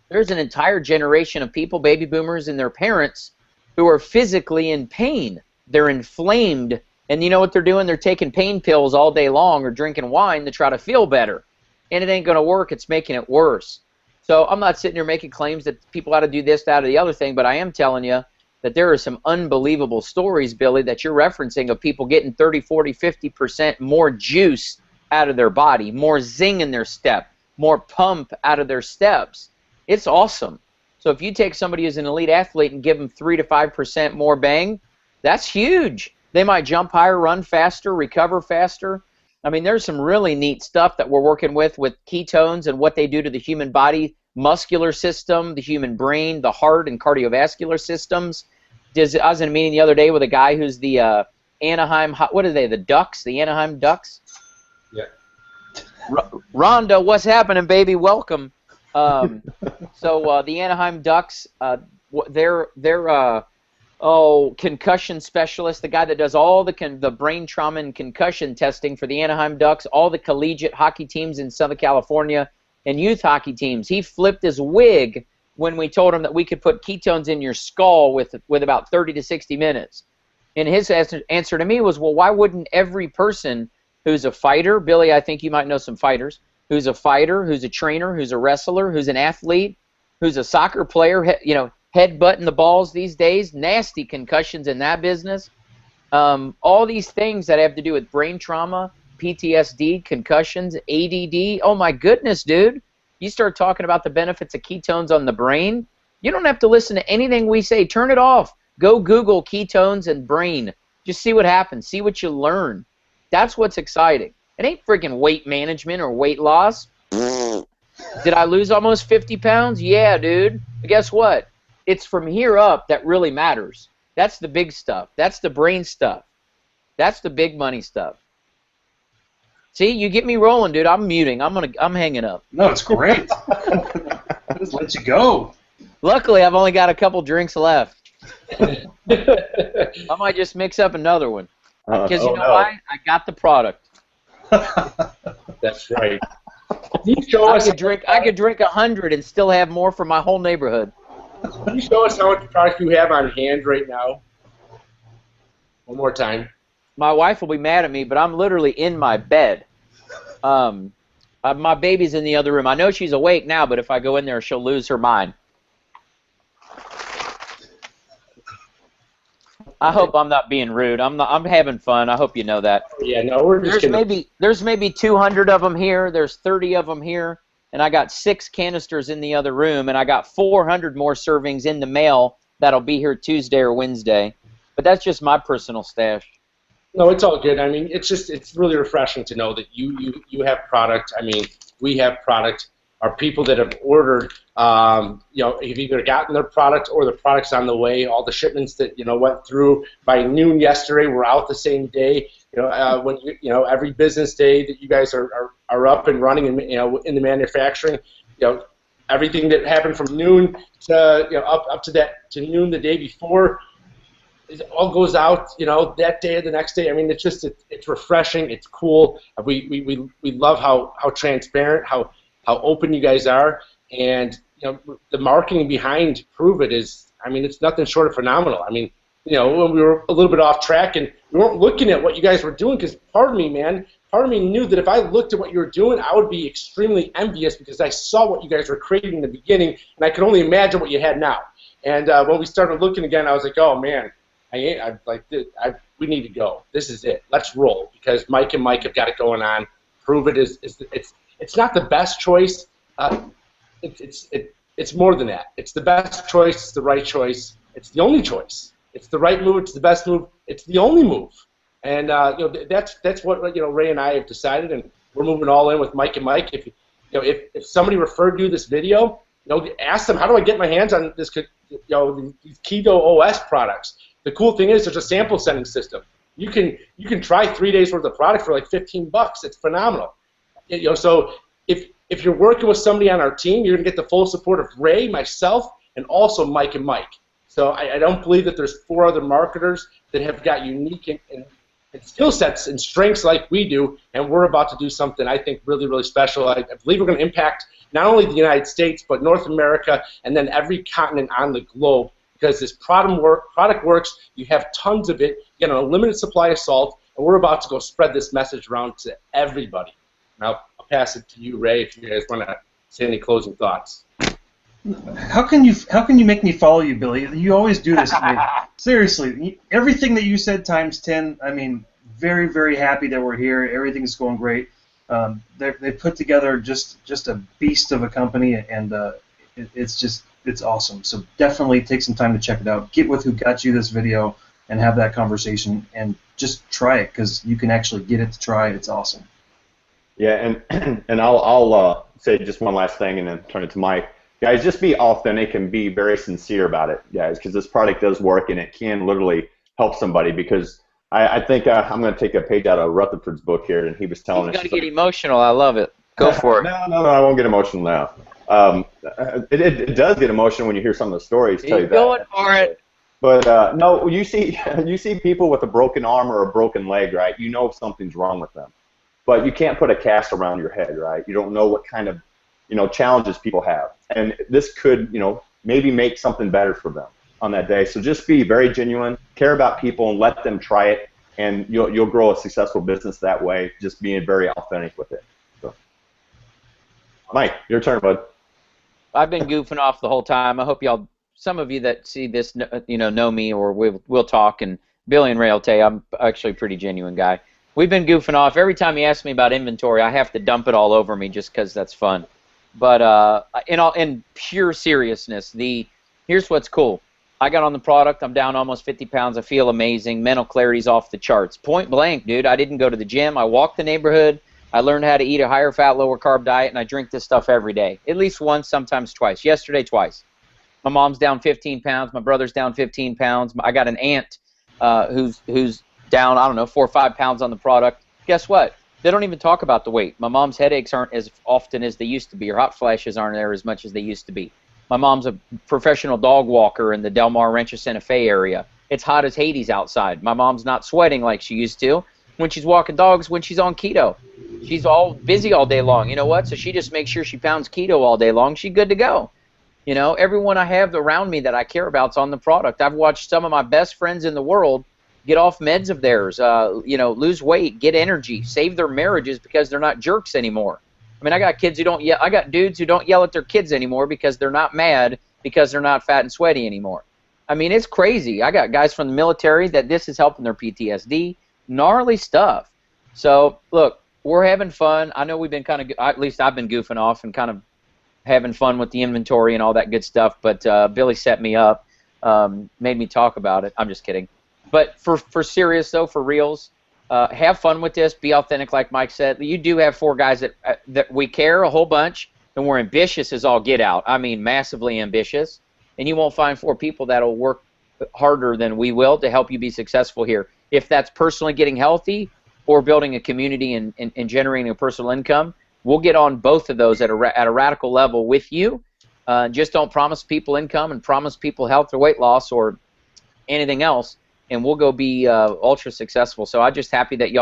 there's an entire generation of people, baby boomers and their parents, who are physically in pain. They're inflamed, and you know what they're doing? They're taking pain pills all day long or drinking wine to try to feel better. And it ain't going to work. It's making it worse. So I'm not sitting here making claims that people ought to do this, that, or the other thing, but I am telling you, that there are some unbelievable stories, Billy, that you're referencing of people getting 30, 40, 50% more juice out of their body, more zing in their step, more pump out of their steps. It's awesome. So if you take somebody who's an elite athlete and give them 3 to 5% more bang, that's huge. They might jump higher, run faster, recover faster. I mean, there's some really neat stuff that we're working with ketones and what they do to the human body, muscular system, the human brain, the heart, and cardiovascular systems. I was in a meeting the other day with a guy who's the Anaheim, what are they, the Ducks, the Anaheim Ducks? Yeah. Rhonda, what's happening, baby? Welcome. So the Anaheim Ducks, they're concussion specialist, the guy that does all the brain trauma and concussion testing for the Anaheim Ducks, all the collegiate hockey teams in Southern California, and youth hockey teams. He flipped his wig when we told him that we could put ketones in your skull with about 30 to 60 minutes. And his answer to me was, well, why wouldn't every person who's a fighter, Billy, I think you might know some fighters, who's a fighter, who's a trainer, who's a wrestler, who's an athlete, who's a soccer player, headbutting the balls these days, nasty concussions in that business. All these things that have to do with brain trauma, PTSD, concussions, ADD. Oh my goodness, dude. You start talking about the benefits of ketones on the brain, you don't have to listen to anything we say. Turn it off. Go Google ketones and brain. Just see what happens. See what you learn. That's what's exciting. It ain't freaking weight management or weight loss. Did I lose almost 50 pounds? Yeah, dude. But guess what? It's from here up that really matters. That's the big stuff. That's the brain stuff. That's the big money stuff. See, you get me rolling, dude. I'm muting. I'm hanging up. No, it's great. Just let you go. Luckily, I've only got a couple drinks left. I might just mix up another one. Because you know why? I got the product. That's right. Can you show us? I could drink 100 and still have more for my whole neighborhood. Can you show us how much product you have on hand right now? One more time. My wife will be mad at me, but I'm literally in my bed. My baby's in the other room. I know she's awake now, but if I go in there, she'll lose her mind. I hope I'm not being rude. I'm having fun. I hope you know that. Yeah, no, we're just there's maybe 200 of them here. There's 30 of them here, and I got 6 canisters in the other room, and I got 400 more servings in the mail that'll be here Tuesday or Wednesday. But that's just my personal stash. No, it's all good. I mean, it's really refreshing to know that you have product. I mean, we have product. Our people that have ordered, have either gotten their product or the product's on the way. All the shipments that went through by noon yesterday were out the same day. When every business day that you guys are up and running and in the manufacturing, everything that happened from noon to up to noon the day before. It all goes out, that day or the next day. I mean, it's refreshing. It's cool. We love how transparent, how open you guys are, and the marketing behind Pruvit is, I mean, it's nothing short of phenomenal. I mean, when we were a little bit off track and we weren't looking at what you guys were doing, because part of me knew that if I looked at what you were doing, I would be extremely envious because I saw what you guys were creating in the beginning, and I could only imagine what you had now. And when we started looking again, I was like, oh man. We need to go. This is it. Let's roll, because Mike and Mike have got it going on. Pruvit it's not the best choice. It's more than that. It's the best choice. It's the right choice. It's the only choice. It's the right move. It's the best move. It's the only move. And that's what Ray and I have decided, and we're moving all in with Mike and Mike. If somebody referred you this video, ask them, how do I get my hands on this? These Keto OS products. The cool thing is there's a sample sending system. You can try 3 days worth of product for like $15. It's phenomenal. So if you're working with somebody on our team, you're gonna get the full support of Ray, myself, and also Mike and Mike. So I don't believe that there's 4 other marketers that have got unique and skill sets and strengths like we do, and we're about to do something I think really, really special. I believe we're going to impact not only the United States, but North America, and then every continent on the globe, because this product works. You have tons of it. You get an unlimited supply of salt, and we're about to go spread this message around to everybody. Now, I'll pass it to you, Ray, if you guys want to say any closing thoughts. How can you make me follow you, Billy? You always do this to me. Seriously, everything that you said times 10. I mean, very, very happy that we're here. Everything's going great. They put together just a beast of a company, and it's awesome. So definitely take some time to check it out. Get with who got you this video and have that conversation, and just try it, because you can actually get it to try it. It's awesome. Yeah, and I'll say just one last thing and then turn it to Mike. Guys, just be authentic and be very sincere about it, guys, because this product does work and it can literally help somebody. Because I think I'm going to take a page out of Rutherford's book here, and he was telling us. You got to get emotional. I love it. Go for it. No, I won't get emotional now. It does get emotional when you hear some of the stories. Tell you that. Going for it. But no, you see people with a broken arm or a broken leg, right? You know something's wrong with them, but you can't put a cast around your head, right? You don't know what kind of challenges people have, and this could maybe make something better for them on that day. So just be very genuine, care about people, and let them try it, and you'll grow a successful business that way. Just being very authentic with it. So, Mike, your turn, bud. I've been goofing off the whole time. I hope y'all, some of you that see this, know me, or we'll talk. And Billy and Ray will tell you I'm actually a pretty genuine guy. We've been goofing off. Every time you ask me about inventory, I have to dump it all over me just because that's fun. But in pure seriousness, here's what's cool. I got on the product. I'm down almost 50 pounds. I feel amazing. Mental clarity's off the charts. Point blank, dude. I didn't go to the gym. I walked the neighborhood. I learned how to eat a higher fat, lower carb diet, and I drink this stuff every day. At least once, sometimes twice. Yesterday, twice. My mom's down 15 pounds. My brother's down 15 pounds. I got an aunt who's down, I don't know, 4 or 5 pounds on the product. Guess what? They don't even talk about the weight. My mom's headaches aren't as often as they used to be. Her hot flashes aren't there as much as they used to be. My mom's a professional dog walker in the Del Mar Rancho Santa Fe area. It's hot as Hades outside. My mom's not sweating like she used to when she's walking dogs when she's on keto. She's all busy all day long. You know what? So she just makes sure she pounds keto all day long. She's good to go. Everyone I have around me that I care about's on the product. I've watched some of my best friends in the world get off meds of theirs, lose weight, get energy, save their marriages because they're not jerks anymore. I mean, I got kids who don't yell. I got dudes who don't yell at their kids anymore because they're not mad because they're not fat and sweaty anymore. I mean, it's crazy. I got guys from the military that this is helping their PTSD. Gnarly stuff. So, look, we're having fun. I know we've been at least I've been goofing off and kind of having fun with the inventory and all that good stuff, but Billy set me up, made me talk about it. I'm just kidding. But for serious, though, for reals, have fun with this. Be authentic, like Mike said. You do have 4 guys that we care a whole bunch, and we're ambitious as all get out. I mean, massively ambitious. And you won't find 4 people that will work harder than we will to help you be successful here. If that's personally getting healthy or building a community and generating a personal income, we'll get on both of those at a radical level with you. Just don't promise people income and promise people health or weight loss or anything else, and we'll go be ultra successful. So I'm just happy that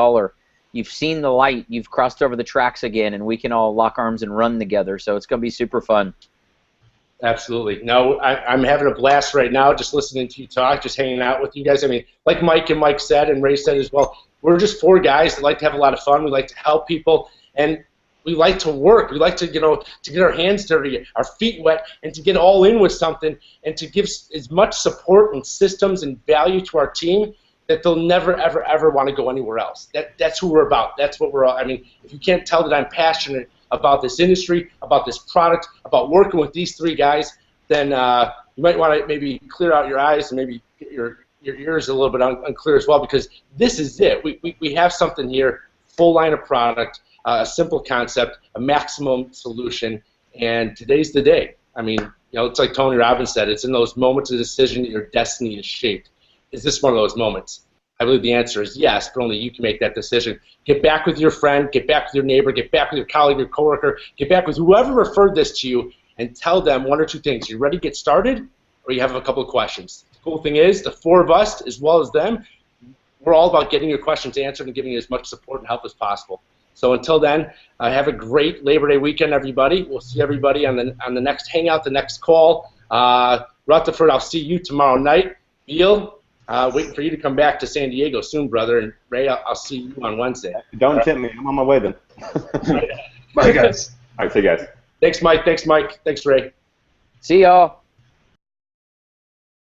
you've seen the light, you've crossed over the tracks again, and we can all lock arms and run together. So it's going to be super fun. Absolutely. No, I'm having a blast right now just listening to you talk, just hanging out with you guys. I mean, like Mike said and Ray said as well, we're just 4 guys that like to have a lot of fun. We like to help people, and we like to work. We like to, to get our hands dirty, our feet wet, and to get all in with something, and to give as much support and systems and value to our team that they'll never, ever, ever want to go anywhere else. That's who we're about. That's what we're all. I mean, if you can't tell that I'm passionate about this industry, about this product, about working with these 3 guys, then you might want to maybe clear out your eyes and maybe get your ears a little bit unclear as well, because this is it. We have something here, full line of product, a simple concept, a maximum solution, and today's the day. I mean, it's like Tony Robbins said, it's in those moments of decision that your destiny is shaped. Is this one of those moments? I believe the answer is yes, but only you can make that decision. Get back with your friend, get back with your neighbor, get back with your colleague, your coworker, get back with whoever referred this to you, and tell them 1 or 2 things. You ready to get started, or you have a couple of questions? The cool thing is, the 4 of us, as well as them, we're all about getting your questions answered and giving you as much support and help as possible. So until then, have a great Labor Day weekend, everybody. We'll see everybody on the next hangout, the next call. Rutherford, I'll see you tomorrow night. Beal, waiting for you to come back to San Diego soon, brother. And Ray, I'll see you on Wednesday. Don't tempt me. I'm on my way then. Bye, guys. All right, see you guys. Thanks, Mike. Thanks, Ray. See y'all.